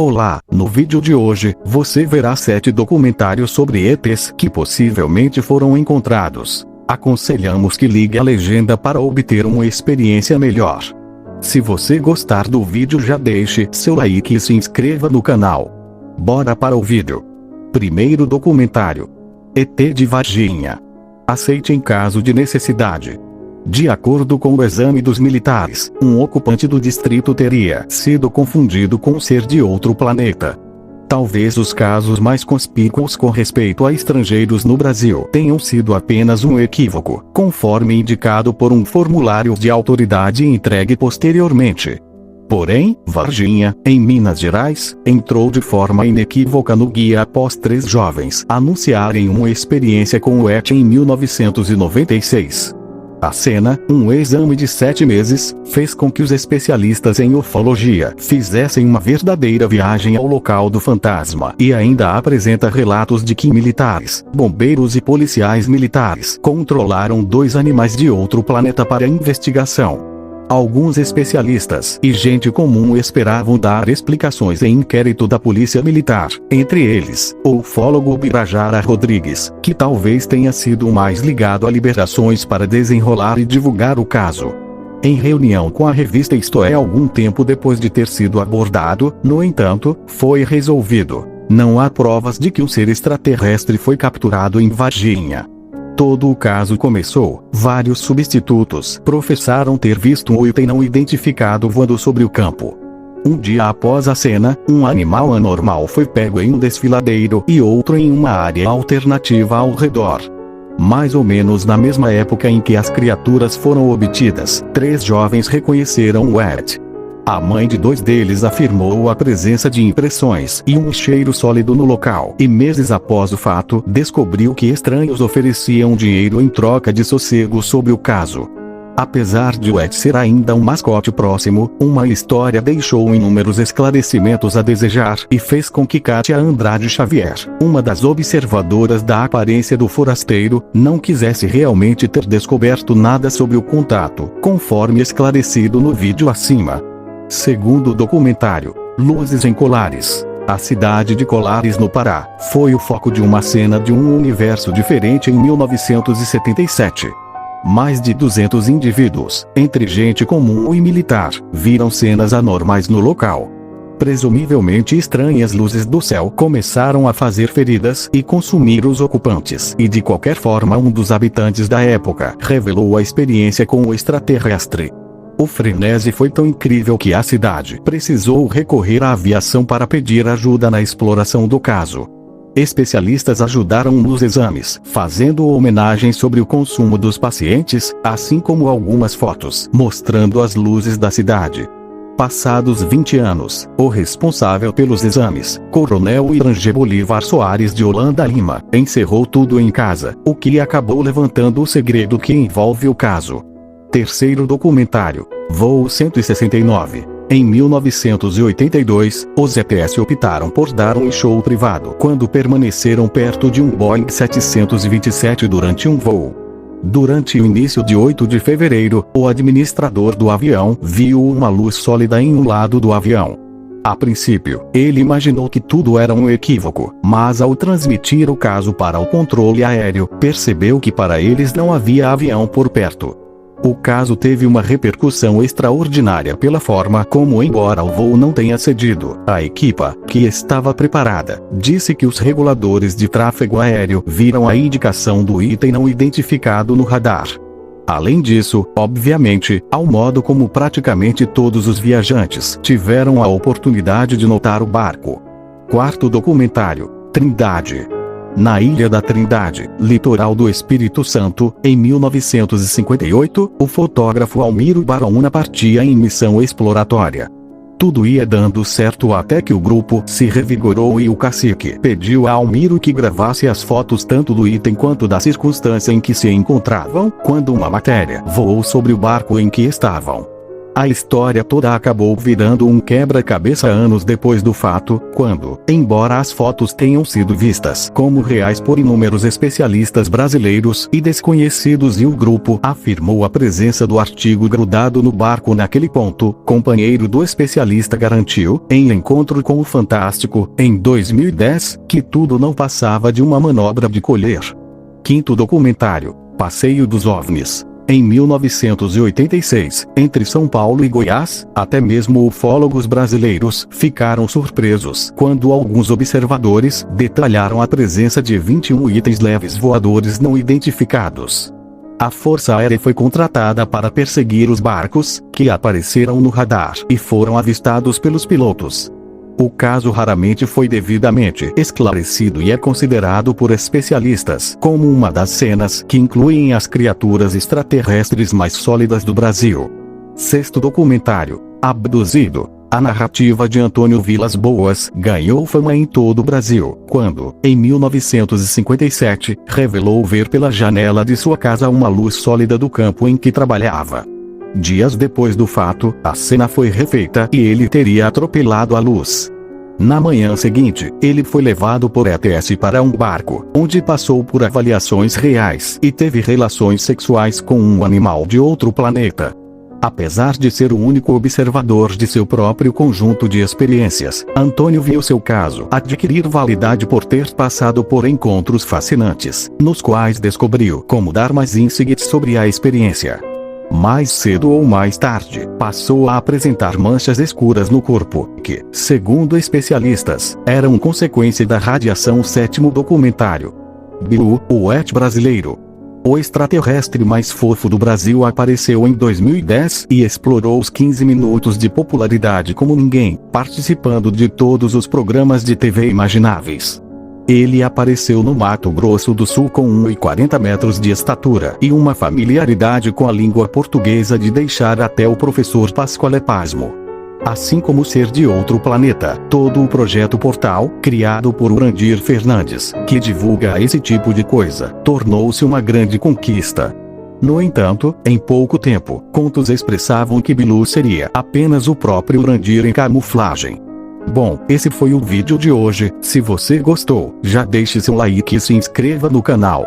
Olá, no vídeo de hoje, você verá 7 documentários sobre ETs que possivelmente foram encontrados. Aconselhamos que ligue a legenda para obter uma experiência melhor. Se você gostar do vídeo, já deixe seu like e se inscreva no canal. Bora para o vídeo. Primeiro documentário. ET de Varginha. Aceite em caso de necessidade. De acordo com o exame dos militares, um ocupante do distrito teria sido confundido com um ser de outro planeta. Talvez os casos mais conspícuos com respeito a estrangeiros no Brasil tenham sido apenas um equívoco, conforme indicado por um formulário de autoridade entregue posteriormente. Porém, Varginha, em Minas Gerais, entrou de forma inequívoca no guia após 3 jovens anunciarem uma experiência com o ET em 1996. A cena, um exame de 7 meses, fez com que os especialistas em ufologia fizessem uma verdadeira viagem ao local do fantasma e ainda apresenta relatos de que militares, bombeiros e policiais militares controlaram 2 animais de outro planeta para a investigação. Alguns especialistas e gente comum esperavam dar explicações em inquérito da Polícia Militar, entre eles, o ufólogo Birajara Rodrigues, que talvez tenha sido o mais ligado a liberações para desenrolar e divulgar o caso. Em reunião com a revista Isto É, algum tempo depois de ter sido abordado, no entanto, foi resolvido: não há provas de que um ser extraterrestre foi capturado em Varginha. Todo o caso começou, vários substitutos professaram ter visto um item não identificado voando sobre o campo. Um dia após a cena, um animal anormal foi pego em um desfiladeiro e outro em uma área alternativa ao redor. Mais ou menos na mesma época em que as criaturas foram obtidas, 3 jovens reconheceram o ET. A mãe de 2 deles afirmou a presença de impressões e um cheiro sólido no local, e meses após o fato, descobriu que estranhos ofereciam dinheiro em troca de sossego sobre o caso. Apesar de o ET ser ainda um mascote próximo, uma história deixou inúmeros esclarecimentos a desejar e fez com que Kátia Andrade Xavier, uma das observadoras da aparência do forasteiro, não quisesse realmente ter descoberto nada sobre o contato, conforme esclarecido no vídeo acima. Segundo documentário, Luzes em Colares. A cidade de Colares, no Pará, foi o foco de uma cena de um universo diferente em 1977. Mais de 200 indivíduos, entre gente comum e militar, viram cenas anormais no local. Presumivelmente estranhas luzes do céu começaram a fazer feridas e consumir os ocupantes, e de qualquer forma um dos habitantes da época revelou a experiência com o extraterrestre. O frenesi foi tão incrível que a cidade precisou recorrer à aviação para pedir ajuda na exploração do caso. Especialistas ajudaram nos exames, fazendo homenagens sobre o consumo dos pacientes, assim como algumas fotos mostrando as luzes da cidade. Passados 20 anos, o responsável pelos exames, Coronel Iranger Bolivar Soares de Holanda Lima, encerrou tudo em casa, o que acabou levantando o segredo que envolve o caso. Terceiro documentário, Voo 169. Em 1982, os ETs optaram por dar um show privado quando permaneceram perto de um Boeing 727 durante um voo. Durante o início de 8 de fevereiro, o administrador do avião viu uma luz sólida em um lado do avião. A princípio, ele imaginou que tudo era um equívoco, mas ao transmitir o caso para o controle aéreo, percebeu que para eles não havia avião por perto. O caso teve uma repercussão extraordinária pela forma como, embora o voo não tenha cedido, a equipa, que estava preparada, disse que os reguladores de tráfego aéreo viram a indicação do item não identificado no radar. Além disso, obviamente, ao modo como praticamente todos os viajantes tiveram a oportunidade de notar o barco. Quarto documentário, Trindade. Na Ilha da Trindade, litoral do Espírito Santo, em 1958, o fotógrafo Almiro Baraúna partia em missão exploratória. Tudo ia dando certo até que o grupo se revigorou e o cacique pediu a Almiro que gravasse as fotos tanto do item quanto da circunstância em que se encontravam, quando uma matéria voou sobre o barco em que estavam. A história toda acabou virando um quebra-cabeça anos depois do fato, quando, embora as fotos tenham sido vistas como reais por inúmeros especialistas brasileiros e desconhecidos, e o grupo afirmou a presença do artigo grudado no barco naquele ponto, companheiro do especialista garantiu, em encontro com o Fantástico, em 2010, que tudo não passava de uma manobra de colher. Quinto documentário, Passeio dos OVNIs. Em 1986, entre São Paulo e Goiás, até mesmo ufólogos brasileiros ficaram surpresos quando alguns observadores detalharam a presença de 21 itens leves voadores não identificados. A Força Aérea foi contratada para perseguir os barcos, que apareceram no radar e foram avistados pelos pilotos. O caso raramente foi devidamente esclarecido e é considerado por especialistas como uma das cenas que incluem as criaturas extraterrestres mais sólidas do Brasil. Sexto documentário, Abduzido. A narrativa de Antônio Vilas Boas ganhou fama em todo o Brasil, quando, em 1957, revelou ver pela janela de sua casa uma luz sólida do campo em que trabalhava. Dias depois do fato, a cena foi refeita e ele teria atropelado a luz. Na manhã seguinte, ele foi levado por ETS para um barco, onde passou por avaliações reais e teve relações sexuais com um animal de outro planeta. Apesar de ser o único observador de seu próprio conjunto de experiências, Antônio viu seu caso adquirir validade por ter passado por encontros fascinantes, nos quais descobriu como dar mais insights sobre a experiência. Mais cedo ou mais tarde, passou a apresentar manchas escuras no corpo, que, segundo especialistas, eram consequência da radiação. Sétimo documentário, Bilu, o ET brasileiro. O extraterrestre mais fofo do Brasil apareceu em 2010 e explorou os 15 minutos de popularidade como ninguém, participando de todos os programas de TV imagináveis. Ele apareceu no Mato Grosso do Sul com 1,40 metros de estatura e uma familiaridade com a língua portuguesa de deixar até o professor Pascoal pasmo. Assim como ser de outro planeta, todo o projeto Portal, criado por Urandir Fernandes, que divulga esse tipo de coisa, tornou-se uma grande conquista. No entanto, em pouco tempo, contos expressavam que Bilu seria apenas o próprio Urandir em camuflagem. Bom, esse foi o vídeo de hoje. Se você gostou, já deixe seu like e se inscreva no canal.